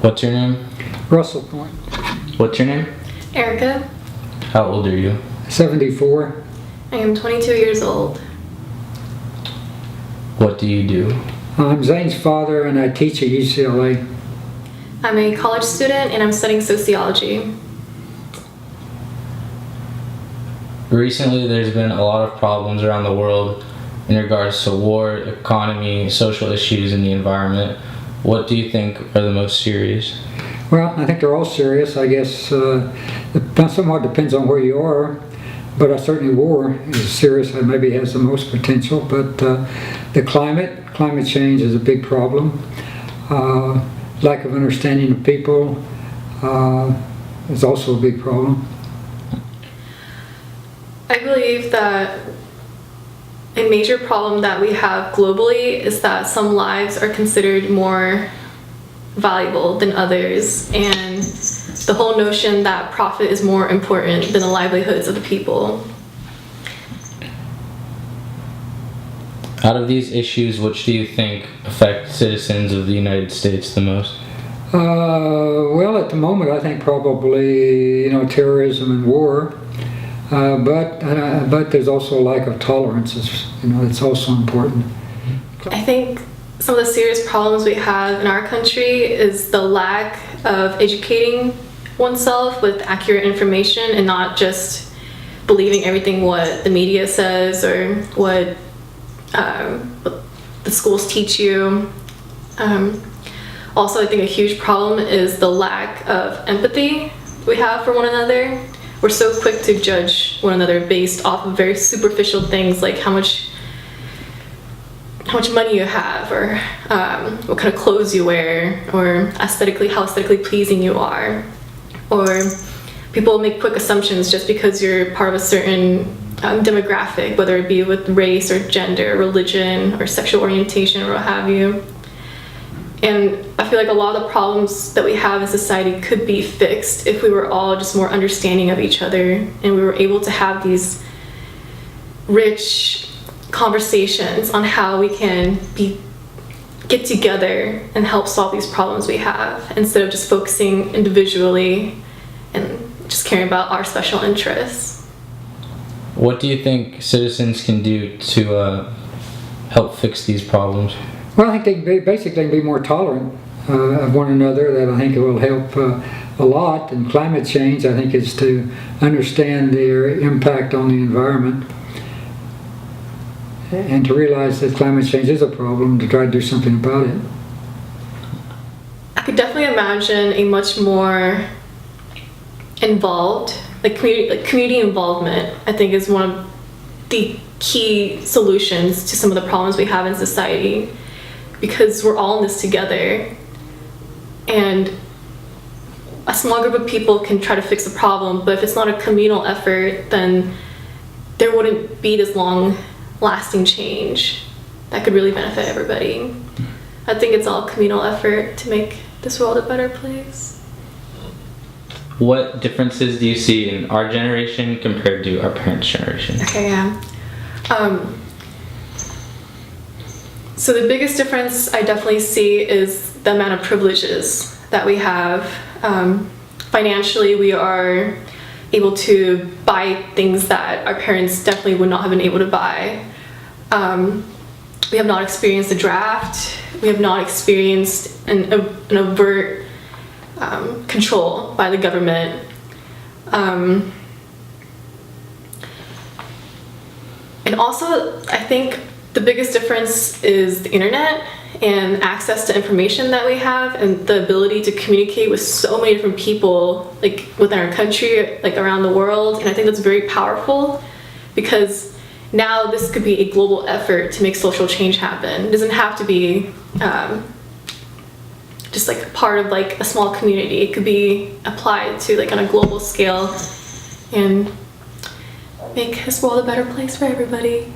What's your name? Russell Point. What's your name? Erica. How old are you? 74. I am 22 years old. What do you do? I'm Zane's father and I teach at UCLA. I'm a college student and I'm studying sociology. Recently, there's been a lot of problems around the world in regards to war, economy, social issues, and the environment. What do you think are the most serious? Well, I think they're all serious. I guess it somewhat depends on where you are, but certainly war is serious and maybe has the most potential. But the climate change is a big problem. Lack of understanding of people is also a big problem. I believe that a major problem that we have globally is that some lives are considered more valuable than others, and the whole notion that profit is more important than the livelihoods of the people. Out of these issues, which do you think affect citizens of the United States the most? Well, at the moment, I think probably terrorism and war. But there's also a lack of tolerance. It's also important. I think some of the serious problems we have in our country is the lack of educating oneself with accurate information and not just believing everything what the media says or what the schools teach you. Also, I think a huge problem is the lack of empathy we have for one another. We're so quick to judge one another based off of very superficial things like how much money you have, or what kind of clothes you wear, or how aesthetically pleasing you are. Or people make quick assumptions just because you're part of a certain demographic, whether it be with race or gender, religion, or sexual orientation, or what have you. And I feel like a lot of the problems that we have in society could be fixed if we were all just more understanding of each other and we were able to have these rich conversations on how we can get together and help solve these problems we have, instead of just focusing individually and just caring about our special interests. What do you think citizens can do to help fix these problems? Well, I think they basically be more tolerant of one another. That I think it will help a lot. And climate change, I think, is to understand their impact on the environment and to realize that climate change is a problem, to try to do something about it. I could definitely imagine a much more involved, community involvement, I think, is one of the key solutions to some of the problems we have in society, because we're all in this together, and a small group of people can try to fix a problem, but if it's not a communal effort, then there wouldn't be this long-lasting change that could really benefit everybody. I think it's all communal effort to make this world a better place. What differences do you see in our generation compared to our parents' generation? Okay, yeah. So the biggest difference I definitely see is the amount of privileges that we have. Financially, we are able to buy things that our parents definitely would not have been able to buy. We have not experienced a draft. We have not experienced an overt control by the government. And also, I think the biggest difference is the internet and access to information that we have, and the ability to communicate with so many different people, like within our country, like around the world. And I think that's very powerful, because now this could be a global effort to make social change happen. It doesn't have to be just like part of like a small community. It could be applied to like on a global scale and make this world a better place for everybody.